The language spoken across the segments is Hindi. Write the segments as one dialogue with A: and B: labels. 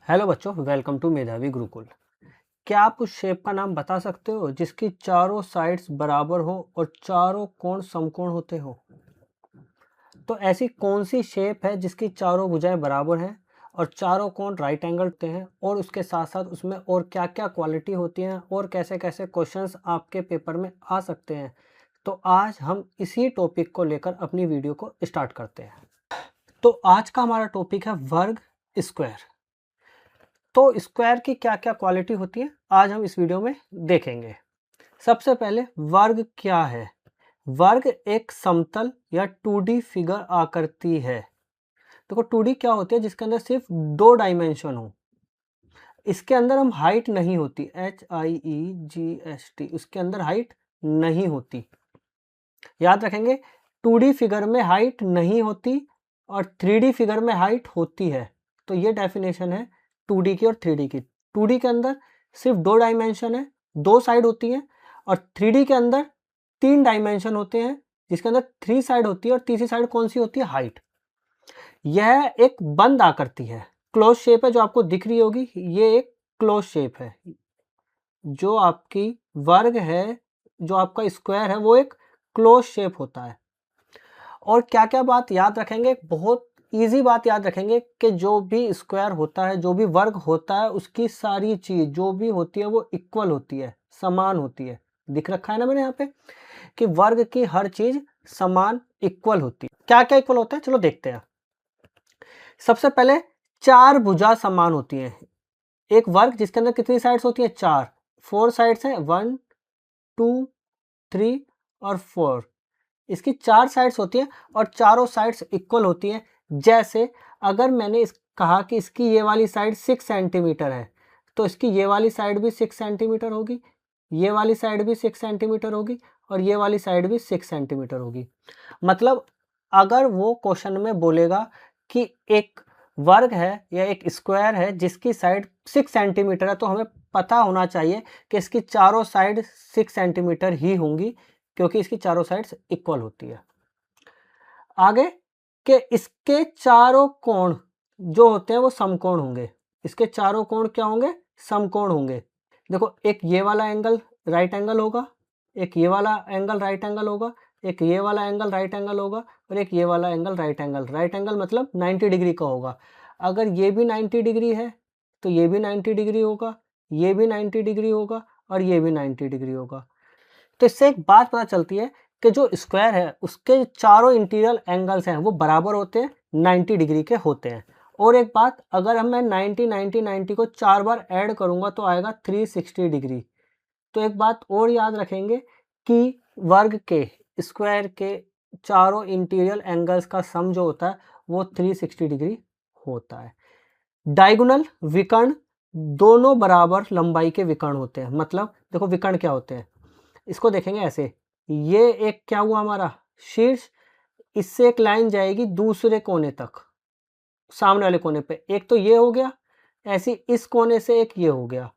A: हेलो बच्चों, वेलकम टू मेधावी गुरुकुल। क्या आप उस शेप का नाम बता सकते हो जिसकी चारों साइड्स बराबर हो और चारों कोण समकोण होते हो? तो ऐसी कौन सी शेप है जिसकी चारों भुजाएं बराबर हैं और चारों कोण राइट एंगल होते हैं, और उसके साथ साथ उसमें और क्या क्या क्वालिटी होती हैं और कैसे कैसे क्वेश्चंस आपके पेपर में आ सकते हैं? तो आज हम इसी टॉपिक को लेकर अपनी वीडियो को स्टार्ट करते हैं। तो आज का हमारा टॉपिक है वर्ग स्क्वायर। तो स्क्वायर की क्या क्या क्वालिटी होती है आज हम इस वीडियो में देखेंगे। सबसे पहले वर्ग क्या है। वर्ग एक समतल या 2D फिगर आकृति है। देखो 2D क्या होती है, जिसके अंदर सिर्फ दो डायमेंशन हो। इसके अंदर हम हाइट नहीं होती, HIEGST, उसके अंदर हाइट नहीं होती। याद रखेंगे, 2D फिगर में हाइट नहीं होती और 3D फिगर में हाइट होती है। तो ये डेफिनेशन है 2D की और 3D की। 2D के अंदर सिर्फ दो डायमेंशन है, दो साइड होती है, और 3D के अंदर तीन डायमेंशन होते हैं, जिसके अंदर 3 साइड होती है और तीसरी साइड कौन सी होती है? हाइट। यह एक बंद आकृति है, क्लोज शेप है, जो आपको दिख रही होगी। ये एक क्लोज शेप है। जो आपकी वर्ग है, जो आपका स्क्वायर है, वो एक क्लोज शेप होता है। और क्या क्या बात याद रखेंगे? बहुत इजी बात याद रखेंगे कि जो भी स्क्वायर होता है, जो भी वर्ग होता है, उसकी सारी चीज जो भी होती है वो इक्वल होती है, समान होती है। दिख रखा है ना मैंने यहाँ पे कि वर्ग की हर चीज समान इक्वल होती है। क्या क्या इक्वल होता है, चलो देखते हैं। सबसे पहले चार भुजा समान होती है। एक वर्ग जिसके अंदर कितनी साइड्स होती है? चार। 4 साइड्स है, 1 2 3 और 4। इसकी चार साइड्स होती है और चारों साइड्स इक्वल होती हैं। जैसे अगर मैंने कहा कि इसकी ये वाली साइड 6 सेंटीमीटर है, तो इसकी ये वाली साइड भी 6 सेंटीमीटर होगी, ये वाली साइड भी 6 सेंटीमीटर होगी, और ये वाली साइड भी 6 सेंटीमीटर होगी। मतलब अगर वो क्वेश्चन में बोलेगा कि एक वर्ग है या एक स्क्वायर है जिसकी साइड 6 सेंटीमीटर है, तो हमें पता होना चाहिए कि इसकी चारों साइड 6 सेंटीमीटर ही होंगी, क्योंकि इसकी चारों साइड्स इक्वल होती है। आगे कि इसके चारों कोण जो होते हैं वो समकोण होंगे। इसके चारों कोण क्या होंगे? समकोण होंगे। देखो, एक ये वाला एंगल राइट एंगल होगा, एक ये वाला एंगल राइट एंगल होगा, एक ये वाला एंगल राइट एंगल होगा, और एक ये वाला angle right angle. Right angle मतलब 90 डिग्री का होगा। अगर ये भी 90 डिग्री है तो ये भी 90 डिग्री होगा, ये भी 90 डिग्री होगा, और ये भी 90 डिग्री होगा। तो इससे एक बात पता चलती है कि जो स्क्वायर है उसके चारों इंटीरियर एंगल्स हैं वो बराबर होते हैं, 90 डिग्री के होते हैं। और एक बात, अगर हम मैं 90 90 90 को 4 बार ऐड करूंगा तो आएगा 360 डिग्री। तो एक बात और याद रखेंगे कि वर्ग के, स्क्वायर के चारों इंटीरियर एंगल्स का सम जो होता है वो 360 डिग्री होता है। डायगोनल विकर्ण दोनों बराबर लंबाई के विकर्ण होते हैं। मतलब देखो, विकर्ण क्या होते हैं, इसको देखेंगे ऐसे। ये एक क्या हुआ हमारा शीर्ष, इससे एक लाइन जाएगी दूसरे कोने तक, सामने वाले कोने पे। एक तो ये हो गया, ऐसे इस कोने से एक ये हो गया।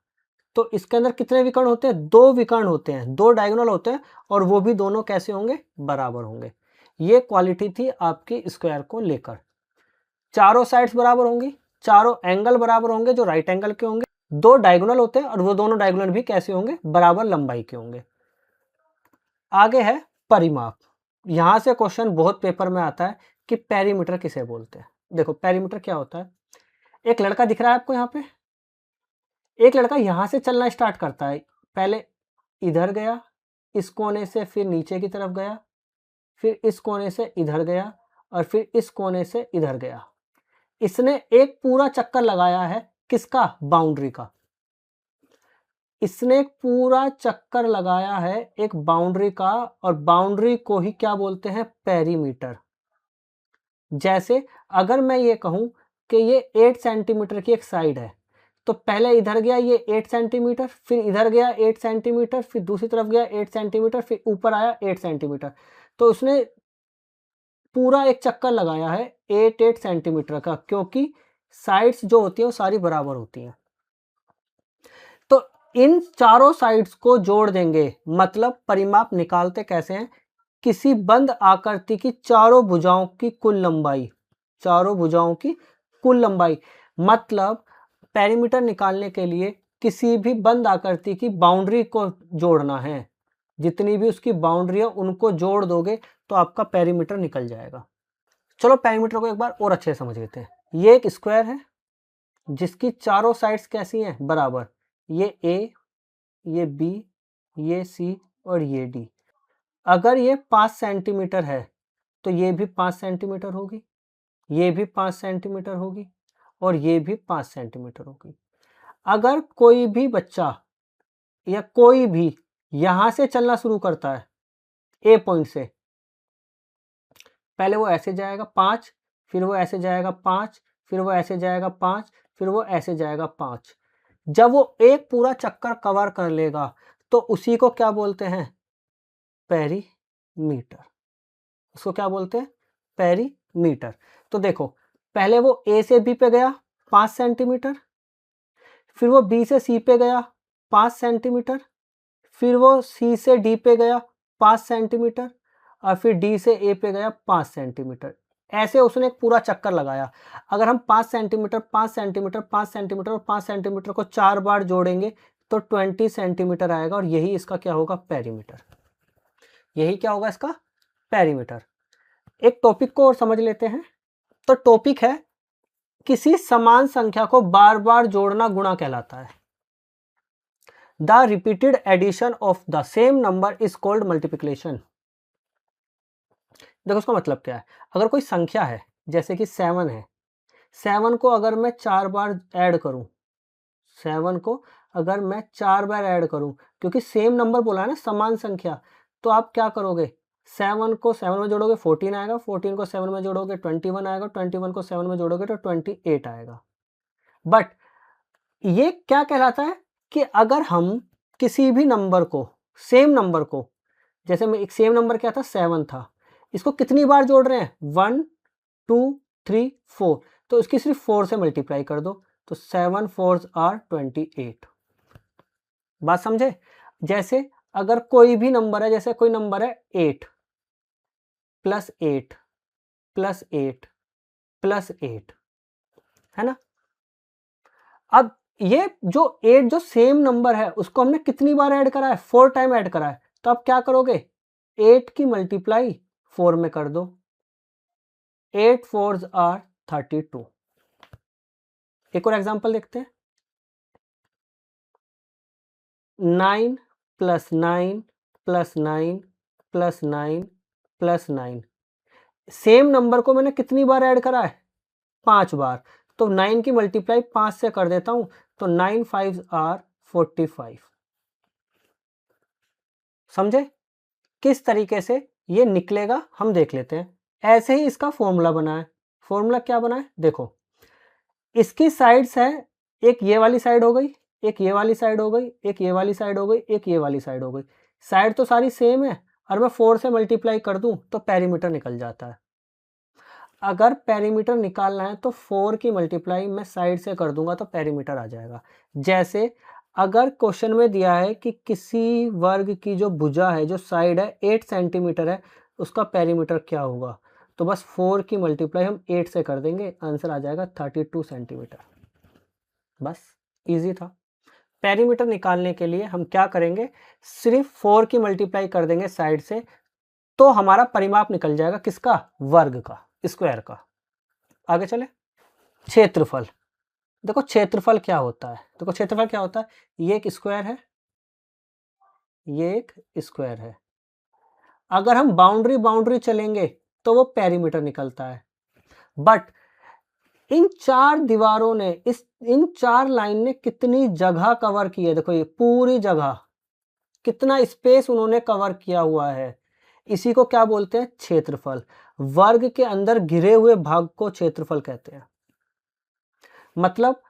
A: तो इसके अंदर कितने विकर्ण होते हैं? दो विकर्ण होते हैं, दो डायगोनल होते हैं, और वो भी दोनों कैसे होंगे? बराबर होंगे। ये क्वालिटी थी आपकी स्क्वायर को लेकर। चारों साइड्स बराबर होंगी, चारों एंगल बराबर होंगे जो राइट एंगल के होंगे, दो डायगोनल होते हैं और वो दोनों डायगोनल भी कैसे होंगे? बराबर लंबाई के होंगे। आगे है परिमाप। यहां से क्वेश्चन बहुत पेपर में आता है कि पेरीमीटर किसे बोलते हैं। देखो, पेरीमीटर क्या होता है। एक लड़का दिख रहा है आपको यहाँ पे, एक लड़का यहां से चलना स्टार्ट करता है। पहले इधर गया, इस कोने से फिर नीचे की तरफ गया, फिर इस कोने से इधर गया, और फिर इस कोने से इधर गया। इसने एक पूरा चक्कर लगाया है, किसका? बाउंड्री का। इसने एक पूरा चक्कर लगाया है एक बाउंड्री का, और बाउंड्री को ही क्या बोलते हैं? पेरीमीटर। जैसे अगर मैं ये कहूं कि ये 8 सेंटीमीटर की एक साइड है, तो पहले इधर गया ये 8 सेंटीमीटर, फिर इधर गया 8 सेंटीमीटर, फिर दूसरी तरफ गया 8 सेंटीमीटर, फिर ऊपर आया 8 सेंटीमीटर। तो उसने पूरा एक चक्कर लगाया है 8 सेंटीमीटर का, क्योंकि साइड्स जो होती है वो सारी बराबर होती हैं। तो इन चारों साइड्स को जोड़ देंगे, मतलब परिमाप निकालते कैसे हैं? किसी बंद आकृति की चारों भुजाओं की कुल लंबाई, चारों भुजाओं की कुल लंबाई। मतलब पेरीमीटर निकालने के लिए किसी भी बंद आकृति की बाउंड्री को जोड़ना है, जितनी भी उसकी बाउंड्री है उनको जोड़ दोगे तो आपका पेरीमीटर निकल जाएगा। चलो पेरीमीटर को एक बार और अच्छे से समझ लेते हैं। ये एक स्क्वायर है जिसकी चारों साइड्स कैसी हैं, बराबर। ये ए, ये बी, ये सी और ये डी। अगर ये 5 सेंटीमीटर है तो ये भी 5 सेंटीमीटर होगी, ये भी 5 सेंटीमीटर होगी और ये भी 5 सेंटीमीटर होगी। अगर कोई भी बच्चा या कोई भी यहां से चलना शुरू करता है ए पॉइंट से, पहले वो ऐसे जाएगा 5, फिर वो ऐसे जाएगा 5, फिर वो ऐसे जाएगा 5, फिर वो ऐसे जाएगा 5। जब वो एक पूरा चक्कर कवर कर लेगा तो उसी को क्या बोलते हैं, पेरीमीटर। उसको क्या बोलते हैं, पेरीमीटर। तो देखो पहले वो ए से बी पे गया 5 सेंटीमीटर, फिर वो बी से सी पे गया 5 सेंटीमीटर, फिर वो सी से डी पे गया 5 सेंटीमीटर और फिर डी से ए पे गया 5 सेंटीमीटर। ऐसे उसने एक पूरा चक्कर लगाया। अगर हम 5 सेंटीमीटर 5 सेंटीमीटर 5 सेंटीमीटर और 5 सेंटीमीटर को 4 बार जोड़ेंगे तो 20 सेंटीमीटर आएगा और यही इसका क्या होगा, पेरीमीटर। यही क्या होगा इसका, पेरीमीटर। एक टॉपिक को और समझ लेते हैं। तो टॉपिक है किसी समान संख्या को बार बार जोड़ना गुणा कहलाता है। The repeated addition of the same number is called multiplication. देखो उसका मतलब क्या है। अगर कोई संख्या है जैसे कि 7 है, 7 को अगर मैं 4 बार ऐड करूं, 7 को अगर मैं 4 बार ऐड करूं, क्योंकि सेम नंबर बोला है ना, समान संख्या, तो आप क्या करोगे, 7 को 7 में जोड़ोगे 14 आएगा, 14 को 7 में जोड़ोगे 21 आएगा, 21 को 7 में जोड़ोगे तो 28 आएगा। बट ये क्या कहलाता है कि अगर हम किसी भी नंबर को, सेम नंबर को, जैसे मैं एक सेम नंबर क्या था, 7 था, इसको कितनी बार जोड़ रहे हैं, 1 2 3 4, तो इसकी सिर्फ 4 से मल्टीप्लाई कर दो तो 7 4s are 28। बात समझे। जैसे अगर कोई भी नंबर है, जैसे कोई नंबर है 8 प्लस 8 प्लस 8 प्लस 8, है ना। अब ये जो 8 जो सेम नंबर है उसको हमने कितनी बार ऐड करा है, 4 टाइम ऐड करा है। तो आप क्या करोगे, 8 की मल्टीप्लाई 4 में कर दो, 8 4s are 32। एक और एग्जांपल देखते हैं। 9 plus 9 plus 9 plus 9 plus 9, same number को मैंने कितनी बार ऐड करा है, 5 बार। तो 9 की मल्टीप्लाई 5 से कर देता हूं तो 9 5s are 45। समझे किस तरीके से ये निकलेगा, हम देख लेते हैं। ऐसे ही इसका फॉर्मूला बना है। फॉर्मूला क्या बना है, देखो इसकी साइड्स है, एक ये वाली साइड हो गई, एक ये वाली साइड हो गई, एक ये वाली साइड हो गई, एक ये वाली साइड हो गई। साइड तो सारी सेम है और मैं 4 से मल्टीप्लाई कर दूं तो पेरीमीटर निकल जाता है। अगर पेरीमीटर निकालना है तो 4 की मल्टीप्लाई मैं साइड से कर दूंगा तो पेरीमीटर आ जाएगा। जैसे अगर क्वेश्चन में दिया है कि किसी वर्ग की जो भुजा है, जो साइड है 8 सेंटीमीटर है, उसका पेरीमीटर क्या होगा, तो बस 4 की मल्टीप्लाई हम 8 से कर देंगे, आंसर आ जाएगा 32 सेंटीमीटर। बस इजी था। पेरीमीटर निकालने के लिए हम क्या करेंगे, सिर्फ 4 की मल्टीप्लाई कर देंगे साइड से तो हमारा परिमाप निकल जाएगा, किसका, वर्ग का, स्क्वायर का। आगे चले। क्षेत्रफल। देखो क्षेत्रफल क्या होता है, देखो क्षेत्रफल क्या होता है, ये एक स्क्वायर है, ये एक स्क्वायर है। अगर हम बाउंड्री बाउंड्री चलेंगे तो वो पेरीमीटर निकलता है। बट इन 4 दीवारों ने, इन 4 लाइन ने कितनी जगह कवर की है, देखो ये पूरी जगह, कितना स्पेस उन्होंने कवर किया हुआ है, इसी को क्या बोलते हैं, क्षेत्रफल। वर्ग के अंदर घिरे हुए भाग को क्षेत्रफल कहते हैं। मतलब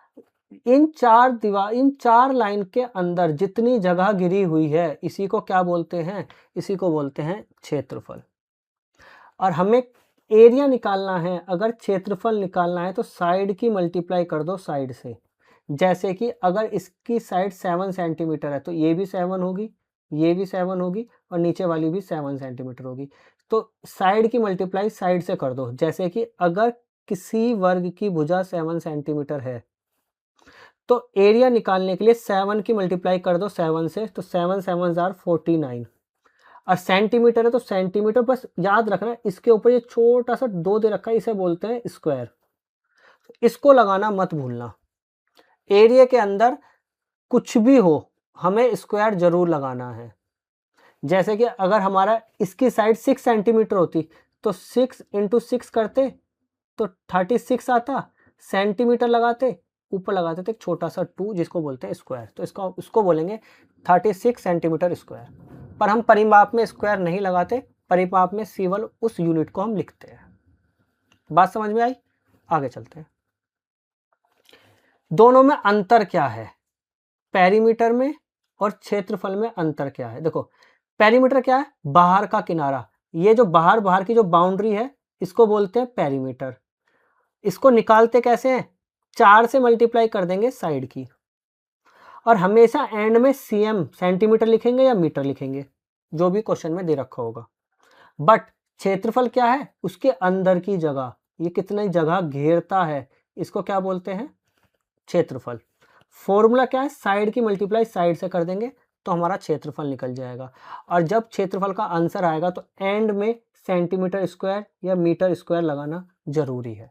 A: इन 4 लाइन के अंदर जितनी जगह घिरी हुई है, इसी को क्या बोलते हैं, इसी को बोलते हैं क्षेत्रफल। और हमें एरिया निकालना है, अगर क्षेत्रफल निकालना है तो साइड की मल्टीप्लाई कर दो साइड से। जैसे कि अगर इसकी साइड 7 सेंटीमीटर है तो ये भी 7 होगी, ये भी 7 होगी और नीचे वाली भी 7 सेंटीमीटर होगी। तो साइड की मल्टीप्लाई साइड से कर दो। जैसे कि अगर किसी वर्ग की भुजा 7 सेंटीमीटर है तो एरिया निकालने के लिए 7 की मल्टीप्लाई कर दो 7 से, तो 7 7 जार 49। और सेंटीमीटर है तो सेंटीमीटर, बस याद रखना इसके ऊपर ये छोटा सा 2 दे रखा है, इसे बोलते हैं स्क्वायर। इसको लगाना मत भूलना। एरिया के अंदर कुछ भी हो हमें स्क्वायर जरूर लगाना है। जैसे कि अगर हमारा इसकी साइड 6 सेंटीमीटर होती तो 6 इंटू 6 करते तो 36 आता, सेंटीमीटर लगाते, ऊपर लगाते थे एक छोटा सा 2 जिसको बोलते हैं स्क्वायर, तो इसको बोलेंगे 36 सेंटीमीटर स्क्वायर। पर हम परिमाप में स्क्वायर नहीं लगाते, परिमाप में केवल उस यूनिट को हम लिखते हैं। बात समझ में आई? आगे चलते हैं। दोनों में अंतर क्या है, पेरीमीटर में और क्षेत्रफल में अंतर क्या है? देखो पेरीमीटर क्या है, बाहर का किनारा, ये जो बाहर की जो बाउंड्री है इसको बोलते हैं पेरीमीटर। इसको निकालते कैसे हैं, 4 से मल्टीप्लाई कर देंगे साइड की, और हमेशा एंड में सीएम सेंटीमीटर लिखेंगे या मीटर लिखेंगे, जो भी क्वेश्चन में दे रखा होगा। बट क्षेत्रफल क्या है, उसके अंदर की जगह, ये कितनी जगह घेरता है, इसको क्या बोलते हैं, क्षेत्रफल। फॉर्मूला क्या है, साइड की मल्टीप्लाई साइड से कर देंगे तो हमारा क्षेत्रफल निकल जाएगा। और जब क्षेत्रफल का आंसर आएगा तो एंड में सेंटीमीटर स्क्वायर या मीटर स्क्वायर लगाना जरूरी है।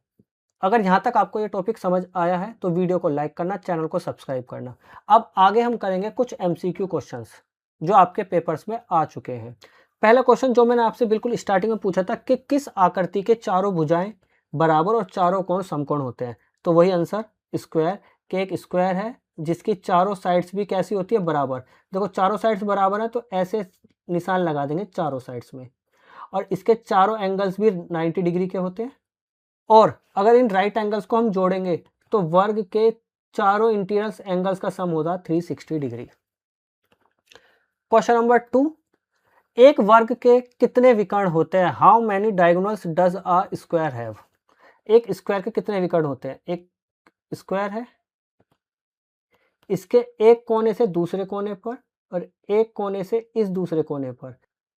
A: अगर यहाँ तक आपको ये टॉपिक समझ आया है तो वीडियो को लाइक करना, चैनल को सब्सक्राइब करना। अब आगे हम करेंगे कुछ एमसीक्यू क्वेश्चंस जो आपके पेपर्स में आ चुके हैं। पहला क्वेश्चन जो मैंने आपसे बिल्कुल स्टार्टिंग में पूछा था कि किस आकृति के चारों भुजाएं बराबर और चारों कोण समकोण होते हैं, तो वही आंसर स्क्वायर, के एक स्क्वायर है जिसकी चारों साइड्स भी कैसी होती है, बराबर। देखो चारों साइड्स बराबर है तो ऐसे निशान लगा देंगे चारों साइड्स में, और इसके चारों एंगल्स भी 90 डिग्री के होते हैं। और अगर इन राइट एंगल्स को हम जोड़ेंगे तो वर्ग के चारों इंटीरियर एंगल्स का सम होगा 360 डिग्री। क्वेश्चन नंबर 2, एक वर्ग के कितने विकर्ण होते हैं, how many diagonals does a square have. एक स्क्वायर के कितने विकर्ण होते हैं, एक स्क्वायर है, इसके एक कोने से दूसरे कोने पर और एक कोने से इस दूसरे कोने पर,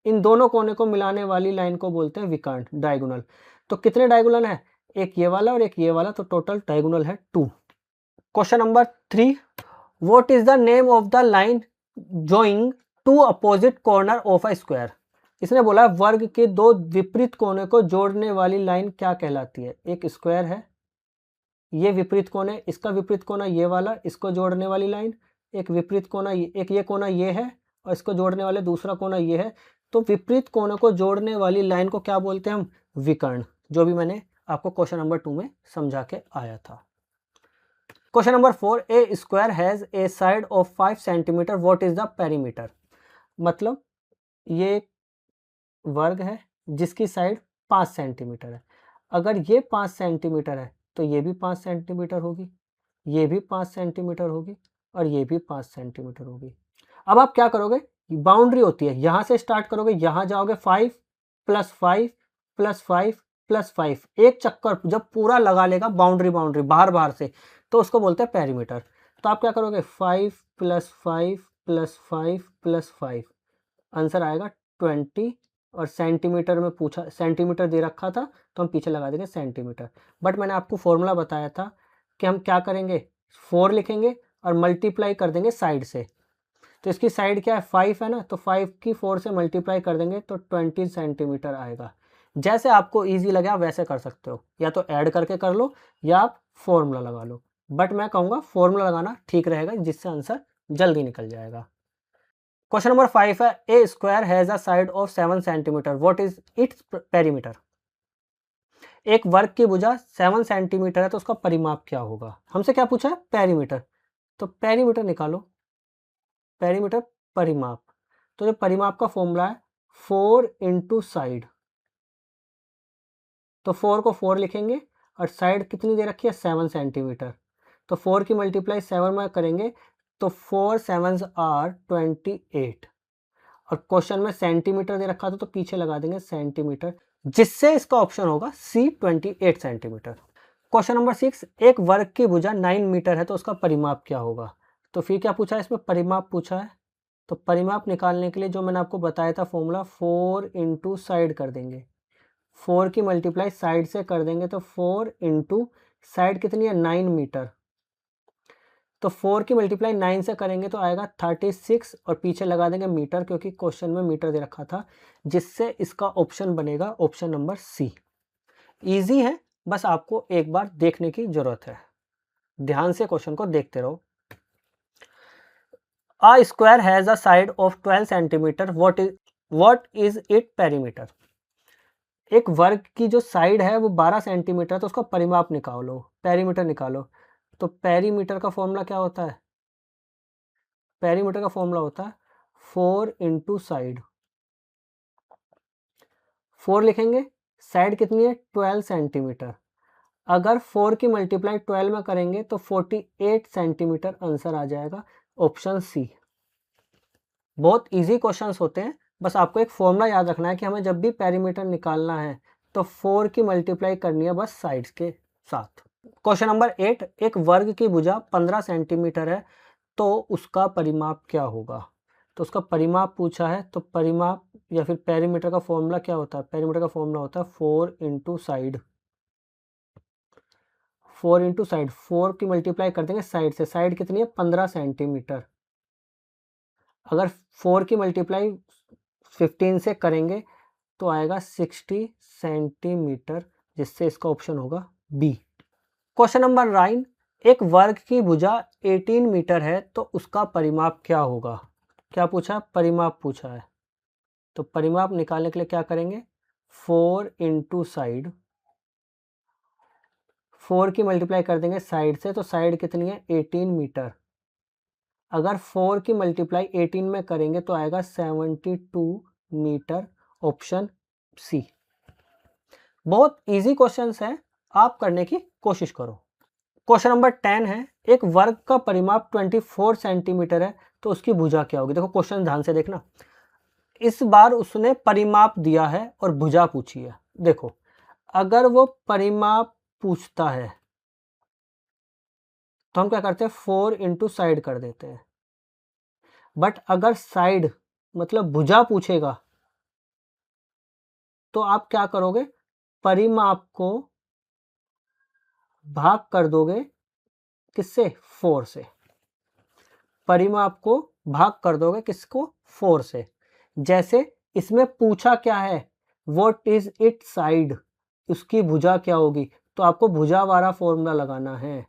A: इन दोनों कोने को मिलाने वाली लाइन को बोलते हैं विकर्ण, डायगोनल। तो कितने डायगोनल है, एक ये वाला और एक ये वाला, तो टोटल डायगोनल है 2। Question number 3, what is the name of the line joining two opposite corner of a square. इसने बोला वर्ग के दो विपरीत कोने को जोड़ने वाली लाइन क्या कहलाती है। एक स्क्वायर है, ये विपरीत कोण है, इसका विपरीत कोना ये वाला, इसको जोड़ने वाली लाइन, एक विपरीत कोना, एक ये कोना ये है और इसको जोड़ने वाले दूसरा कोना ये है। तो विपरीत कोनों को जोड़ने वाली लाइन को क्या बोलते हैं हम, विकर्ण, जो भी मैंने आपको क्वेश्चन नंबर 2 में समझा के आया था। Question number 4, A square has a side of 5 centimetre, what is the perimeter. मतलब ये वर्ग है जिसकी साइड 5 सेंटीमीटर है, अगर ये 5 सेंटीमीटर है तो ये भी 5 सेंटीमीटर होगी, ये भी 5 सेंटीमीटर होगी और ये भी 5 सेंटीमीटर होगी। अब आप क्या करोगे, बाउंड्री होती है, यहां से स्टार्ट करोगे, यहां जाओगे 5 + 5 + 5 + 5, एक चक्कर जब पूरा लगा लेगा बाउंड्री बाहर से, तो उसको बोलते हैं पेरीमीटर। तो आप क्या करोगे, 5 + 5 + 5 + 5, आंसर आएगा 20। और सेंटीमीटर में पूछा, सेंटीमीटर दे रखा था तो हम पीछे लगा देंगे सेंटीमीटर। बट मैंने आपको फॉर्मूला बताया था कि हम क्या करेंगे, 4 लिखेंगे और मल्टीप्लाई कर देंगे साइड से। तो इसकी साइड क्या है, 5 है ना, तो 5 की 4 से मल्टीप्लाई कर देंगे तो 20 सेंटीमीटर आएगा। जैसे आपको ईजी लगे आप वैसे कर सकते हो, या तो ऐड करके कर लो या आप फॉर्मूला लगा लो, बट मैं कहूँगा फॉर्मूला लगाना ठीक रहेगा, जिससे आंसर जल्दी निकल जाएगा। क्वेश्चन नंबर 5 है, a square has a side of 7 centimetre, what is its perimeter. एक वर्ग की भुजा 7 सेंटीमीटर है तो उसका परिमाप क्या होगा। हमसे क्या पूछा है, पेरीमीटर, तो पेरीमीटर निकालो, पेरीमीटर परिमाप। तो जो परिमाप का फॉर्मूला है 4 इंटू साइड, तो 4 को 4 लिखेंगे और साइड कितनी दे रखी है, 7 सेंटीमीटर, तो 4 की मल्टीप्लाई 7 में करेंगे तो 4 7s आर 28। और क्वेश्चन में सेंटीमीटर दे रखा था तो पीछे लगा देंगे सेंटीमीटर, जिससे इसका ऑप्शन होगा सी 28 सेंटीमीटर। क्वेश्चन नंबर 6, एक वर्ग की भुजा 9 मीटर है तो उसका परिमाप क्या होगा। तो फिर क्या पूछा है, इसमें परिमाप पूछा है, तो परिमाप निकालने के लिए जो मैंने आपको बताया था फॉर्मूला, 4 इंटू साइड कर देंगे, 4 की मल्टीप्लाई साइड से कर देंगे तो 4 इंटू साइड कितनी है, 9 मीटर, तो 4 की मल्टीप्लाई 9 से करेंगे तो आएगा 36 और पीछे लगा देंगे मीटर, क्योंकि क्वेश्चन में मीटर दे रखा था, जिससे इसका ऑप्शन बनेगा ऑप्शन नंबर सी। इजी है, बस आपको एक बार देखने की जरूरत है। ध्यान से क्वेश्चन को देखते रहो। A square has a side of 12 centimeter. What is its perimeter? एक वर्ग की जो साइड है वो 12 सेंटीमीटर, तो उसका परिमाप निकालो, पेरीमीटर निकालो। तो पेरीमीटर का फॉर्मूला क्या होता है? पेरीमीटर का फॉर्मूला होता है 4 इंटू साइड। 4 लिखेंगे, साइड कितनी है 12 सेंटीमीटर। अगर 4 की मल्टीप्लाई 12 में करेंगे तो 48 सेंटीमीटर आंसर आ जाएगा, ऑप्शन सी। बहुत इजी क्वेश्चंस होते हैं, बस आपको एक फॉर्मूला याद रखना है कि हमें जब भी पेरीमीटर निकालना है तो 4 की मल्टीप्लाई करनी है बस साइड्स के साथ। क्वेश्चन नंबर 8, एक वर्ग की भुजा 15 सेंटीमीटर है, तो उसका परिमाप क्या होगा? तो उसका परिमाप पूछा है, तो परिमाप या फिर पेरीमीटर का फॉर्मूला क्या होता है? पेरीमीटर का फॉर्मूला होता है 4 इंटू साइड। 4 इंटू साइड, 4 की मल्टीप्लाई कर देंगे साइड से, साइड कितनी है 15 सेंटीमीटर। अगर 4 की मल्टीप्लाई 15 से करेंगे तो आएगा 60 सेंटीमीटर, जिससे इसका ऑप्शन होगा बी। क्वेश्चन नंबर 9, एक वर्ग की भुजा 18 मीटर है, तो उसका परिमाप क्या होगा? क्या पूछा? परिमाप पूछा है। तो परिमाप निकालने के लिए क्या करेंगे? 4 इंटू साइड, 4 की मल्टीप्लाई कर देंगे साइड से, तो साइड कितनी है 18 मीटर। अगर 4 की मल्टीप्लाई 18 में करेंगे तो आएगा 72 मीटर, ऑप्शन सी। बहुत इजी क्वेश्चंस है, आप करने की कोशिश करो। क्वेश्चन नंबर 10 है, एक वर्ग का परिमाप 24 सेंटीमीटर है, तो उसकी भुजा क्या होगी? देखो क्वेश्चन ध्यान से देखना, इस बार उसने परिमाप दिया है और भुजा पूछी है। देखो अगर वो परिमाप पूछता है तो हम क्या करते हैं 4 इंटू साइड कर देते हैं, बट अगर साइड मतलब भुजा पूछेगा तो आप क्या करोगे? परिमाप को भाग कर दोगे, किससे? 4 से। परिमाप को भाग कर दोगे किसको? 4 से। जैसे इसमें पूछा क्या है, व्हाट इज इट साइड, उसकी भुजा क्या होगी, तो आपको भुजा वाला फॉर्मूला लगाना है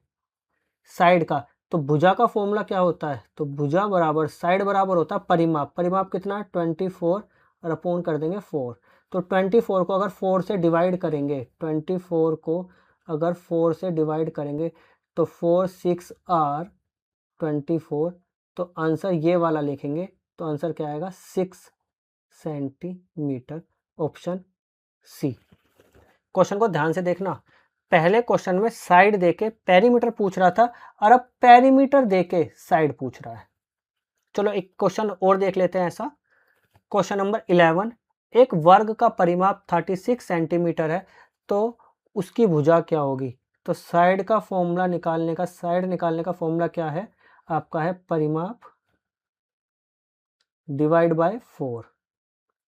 A: साइड का। तो भुजा का फॉर्मूला क्या होता है? तो भुजा बराबर साइड बराबर होता है परिमाप। परिमाप कितना है 24 और अपोन कर देंगे 4। तो 24 को अगर 4 से डिवाइड करेंगे, 24 को अगर 4 से डिवाइड करेंगे तो 4 6 आर 24, तो आंसर ये वाला लिखेंगे, तो आंसर क्या आएगा 6 सेंटीमीटर, ऑप्शन सी। क्वेश्चन को ध्यान से देखना, पहले क्वेश्चन में साइड देके पेरीमीटर पूछ रहा था और अब पेरीमीटर देके साइड पूछ रहा है। चलो एक क्वेश्चन और देख लेते हैं ऐसा। क्वेश्चन नंबर 11, एक वर्ग का परिमाप 36 सेंटीमीटर है, तो उसकी भुजा क्या होगी? तो साइड का फॉर्मूला निकालने का, साइड निकालने का फॉर्मूला क्या है आपका? है परिमाप डिवाइड बाय 4।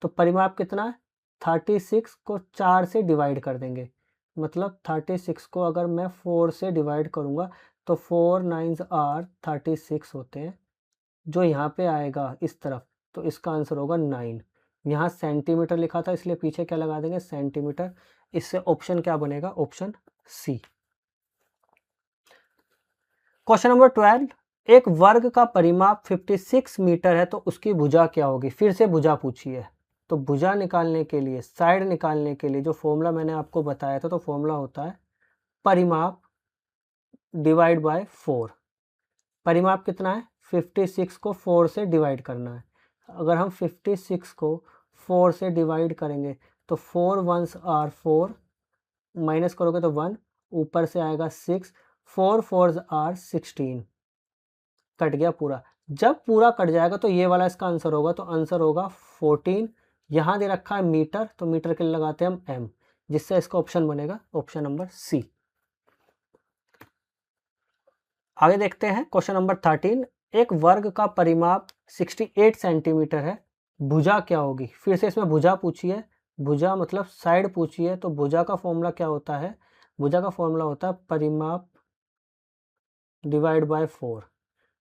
A: तो परिमाप कितना है 36 को 4 से डिवाइड कर देंगे, मतलब 36 को अगर मैं 4 से डिवाइड करूंगा तो 4 9 आर 36 होते हैं, जो यहाँ पे आएगा इस तरफ, तो इसका आंसर होगा 9। यहाँ सेंटीमीटर लिखा था इसलिए पीछे क्या लगा देंगे सेंटीमीटर, इससे ऑप्शन क्या बनेगा? Option C. क्वेश्चन नंबर 12, एक वर्ग का परिमाप 56 मीटर है, तो उसकी भुजा क्या होगी? फिर से भुजा पूछी है, तो भुजा निकालने के लिए, साइड निकालने के लिए जो फॉर्मूला मैंने आपको बताया था, तो फॉर्मूला होता है परिमाप डिवाइड बाय 4। परिमाप कितना है 56 को 4 से डिवाइड करना है। अगर हम 56 को 4 से डिवाइड करेंगे तो 4 1s आर 4, माइनस करोगे तो 1, ऊपर से आएगा 6, 4 4s आर 16, कट गया पूरा। जब पूरा कट जाएगा तो ये वाला इसका आंसर होगा, तो आंसर होगा 14। यहाँ दे रखा है मीटर, तो मीटर के लिए लगाते हैं हम m, जिससे इसका ऑप्शन बनेगा ऑप्शन नंबर सी। आगे देखते हैं क्वेश्चन नंबर 13, एक वर्ग का परिमाप 68 सेंटीमीटर है, भुजा क्या होगी? फिर से इसमें भुजा पूछी है, भुजा मतलब साइड पूछी है, तो भुजा का फॉर्मूला क्या होता है? भुजा का फॉर्मूला होता है परिमाप डिवाइड बाय 4।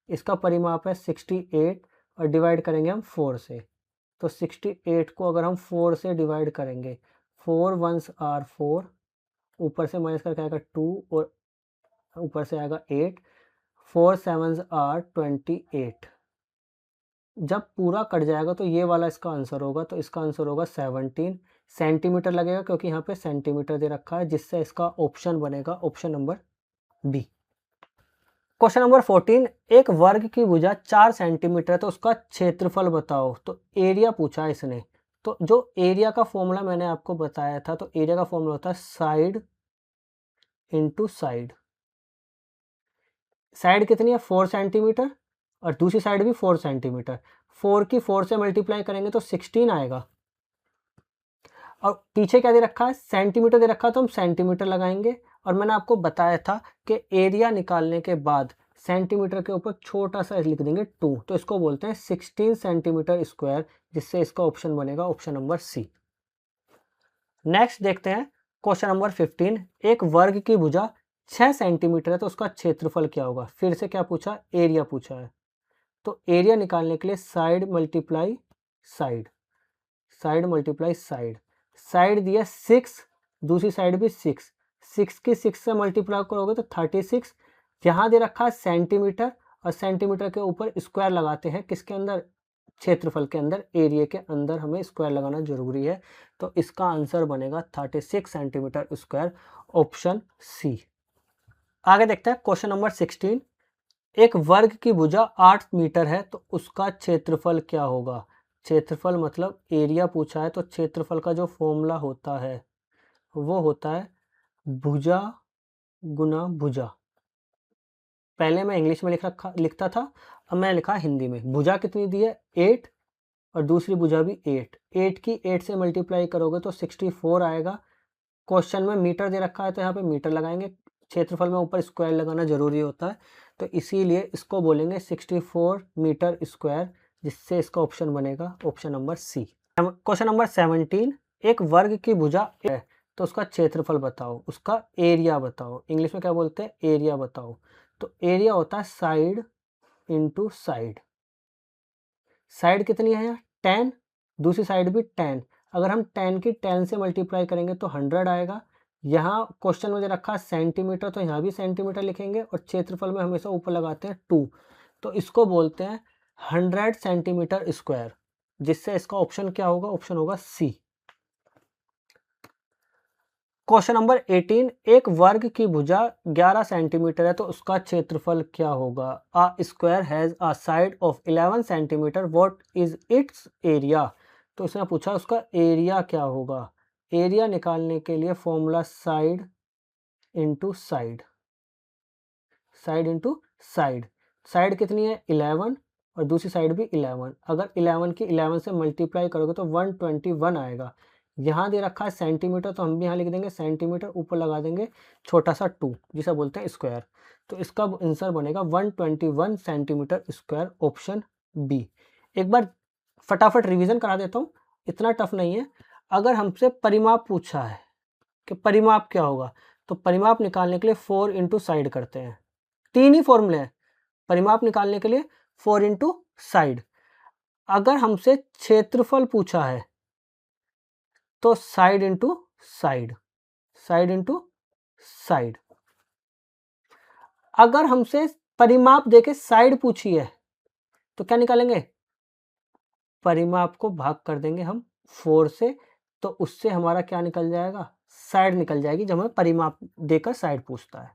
A: इसका परिमाप है 68 और डिवाइड करेंगे हम 4 से। तो 68 को अगर हम 4 से डिवाइड करेंगे, 4 1s आर 4, ऊपर से माइनस करके आएगा 2 और ऊपर से आएगा 8, 4 7s आर 28। जब पूरा कट जाएगा तो ये वाला इसका आंसर होगा, तो इसका आंसर होगा 17 सेंटीमीटर लगेगा, क्योंकि यहाँ पे सेंटीमीटर दे रखा है, जिससे इसका ऑप्शन बनेगा option number B. Question number 14, एक वर्ग की भुजा 4 सेंटीमीटर है तो उसका क्षेत्रफल बताओ। तो एरिया पूछा है इसने। तो जो एरिया का फॉर्मूला मैंने आपको बताया था, तो एरिया का फॉर्मूला होता है साइड इंटू साइड। साइड कितनी है 4 सेंटीमीटर और दूसरी साइड भी 4 सेंटीमीटर। 4 की 4 से मल्टीप्लाई करेंगे तो 16 आएगा। और पीछे क्या दे रखा है, सेंटीमीटर दे रखा है, तो हम सेंटीमीटर लगाएंगे। और मैंने आपको बताया था कि एरिया निकालने के बाद सेंटीमीटर के ऊपर छोटा सा लिख देंगे 2, तो इसको बोलते हैं 16 सेंटीमीटर स्क्वायर, जिससे इसका ऑप्शन बनेगा ऑप्शन नंबर सी। नेक्स्ट देखते हैं क्वेश्चन नंबर 15, एक वर्ग की भुजा 6 सेंटीमीटर है तो उसका क्षेत्रफल क्या होगा। फिर से क्या पूछा, एरिया पूछा है। तो एरिया निकालने के लिए side multiply side, side multiply side. Side दिया 6, दूसरी साइड भी 6, 6 की 6 से मल्टीप्लाई करोगे तो 36। यहाँ दे रखा है सेंटीमीटर और सेंटीमीटर के ऊपर स्क्वायर लगाते हैं, किसके अंदर, क्षेत्रफल के अंदर, एरिया के अंदर हमें स्क्वायर लगाना जरूरी है। तो इसका आंसर बनेगा 36 सेंटीमीटर स्क्वायर, ऑप्शन सी। आगे देखते हैं क्वेश्चन नंबर 16, एक वर्ग की भुजा 8 मीटर है तो उसका क्षेत्रफल क्या होगा। क्षेत्रफल मतलब एरिया पूछा है, तो क्षेत्रफल का जो फॉर्मूला होता है वो होता है भुजा गुना भुजा। पहले मैं इंग्लिश में लिखता था, अब मैं लिखा हिंदी में। भुजा कितनी दी है 8 और दूसरी भुजा भी 8, 8 की 8 से मल्टीप्लाई करोगे तो 64 आएगा। क्वेश्चन में मीटर दे रखा है तो यहाँ पे मीटर लगाएंगे, क्षेत्रफल में ऊपर स्क्वायर लगाना जरूरी होता है, तो इसीलिए इसको बोलेंगे 64 मीटर स्क्वायर, जिससे इसका ऑप्शन बनेगा option number C. Question number 17, एक वर्ग की भुजा है तो उसका क्षेत्रफल बताओ, उसका एरिया बताओ। इंग्लिश में क्या बोलते हैं, एरिया बताओ। तो एरिया होता है साइड इंटू साइड। साइड कितनी है यहाँ 10, दूसरी साइड भी 10। अगर हम 10 की 10 से मल्टीप्लाई करेंगे तो 100 आएगा। यहाँ क्वेश्चन में रखा है सेंटीमीटर, तो यहाँ भी सेंटीमीटर लिखेंगे और क्षेत्रफल में हमेशा ऊपर लगाते हैं 2, तो इसको बोलते हैं 100 सेंटीमीटर स्क्वायर, जिससे इसका ऑप्शन क्या होगा, ऑप्शन होगा सी। क्वेश्चन नंबर 18, एक वर्ग की भुजा 11 सेंटीमीटर है तो उसका क्षेत्रफल क्या होगा। A square has a side of 11 centimetre, what is it's area. तो इसने पूछा उसका एरिया क्या होगा। एरिया निकालने के लिए formula side into side, side into side. Side कितनी है 11 और दूसरी साइड भी 11। अगर 11 की 11 से मल्टीप्लाई करोगे तो 121 आएगा। यहाँ दे रखा है सेंटीमीटर, तो हम भी यहाँ लिख देंगे सेंटीमीटर, ऊपर लगा देंगे छोटा सा 2, जिसे बोलते हैं स्क्वायर। तो इसका आंसर बनेगा 121 सेंटीमीटर स्क्वायर, ऑप्शन बी। एक बार फटाफट रिवीजन करा देता हूँ, इतना टफ नहीं है। अगर हमसे परिमाप पूछा है कि परिमाप क्या होगा, तो परिमाप निकालने के लिए 4 इंटू साइड करते हैं। 3 ही फॉर्मूले हैं परिमाप निकालने के लिए, 4 इंटू साइड। अगर हमसे क्षेत्रफल पूछा है तो side into side, side into side. अगर हमसे परिमाप देके साइड पूछी है तो क्या निकालेंगे, परिमाप को भाग कर देंगे हम 4 से, तो उससे हमारा क्या निकल जाएगा, साइड निकल जाएगी, जब हमें परिमाप देकर साइड पूछता है।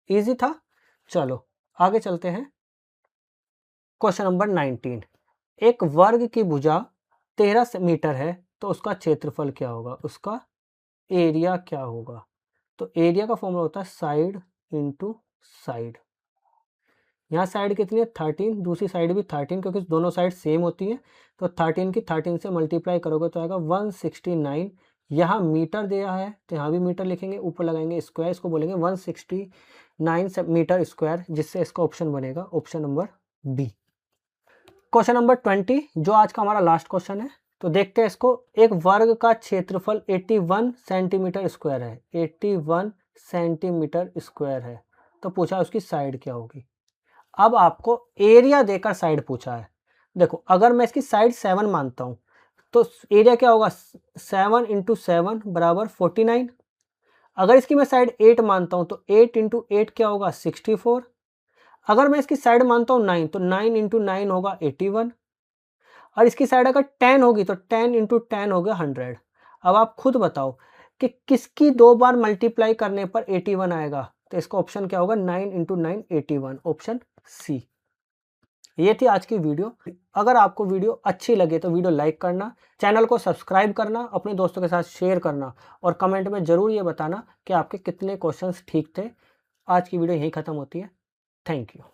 A: इजी था। चलो आगे चलते हैं। क्वेश्चन नंबर 19, एक वर्ग की भुजा 13 मीटर है तो उसका क्षेत्रफल क्या होगा, उसका एरिया क्या होगा। तो एरिया का फॉर्मूला होता है साइड इंटू साइड। यहाँ साइड कितनी है 13, दूसरी साइड भी 13, क्योंकि दोनों साइड सेम होती है। तो 13 की 13 से मल्टीप्लाई करोगे तो आएगा 169। यहाँ मीटर दिया है तो यहाँ भी मीटर लिखेंगे, ऊपर लगाएंगे स्क्वायर, इसको बोलेंगे 169 मीटर स्क्वायर, जिससे इसका ऑप्शन बनेगा option number B. Question number 20, जो आज का हमारा लास्ट क्वेश्चन है, तो देखते हैं इसको। एक वर्ग का क्षेत्रफल 81 सेंटीमीटर स्क्वायर है, 81 सेंटीमीटर स्क्वायर है, तो पूछा है उसकी साइड क्या होगी। अब आपको एरिया देकर साइड पूछा है। देखो अगर मैं इसकी साइड 7 मानता हूँ तो एरिया क्या होगा, 7 इंटू 7 बराबर 49। अगर इसकी मैं साइड 8 मानता हूँ तो 8 इंटू 8 क्या होगा, 64। अगर मैं इसकी साइड मानता हूँ 9 तो 9 इंटू 9 होगा 81। और इसकी साइड अगर 10 होगी तो 10 इंटू 10 होगा 100। अब आप खुद बताओ कि किसकी 2 बार मल्टीप्लाई करने पर 81 आएगा। तो इसका ऑप्शन क्या होगा, 9 इंटू 9 81, ऑप्शन सी। ये थी आज की वीडियो। अगर आपको वीडियो अच्छी लगे तो वीडियो लाइक करना, चैनल को सब्सक्राइब करना, अपने दोस्तों के साथ शेयर करना और कमेंट में ज़रूर ये बताना कि आपके कितने क्वेश्चंस ठीक थे। आज की वीडियो यहीं ख़त्म होती है। Thank you.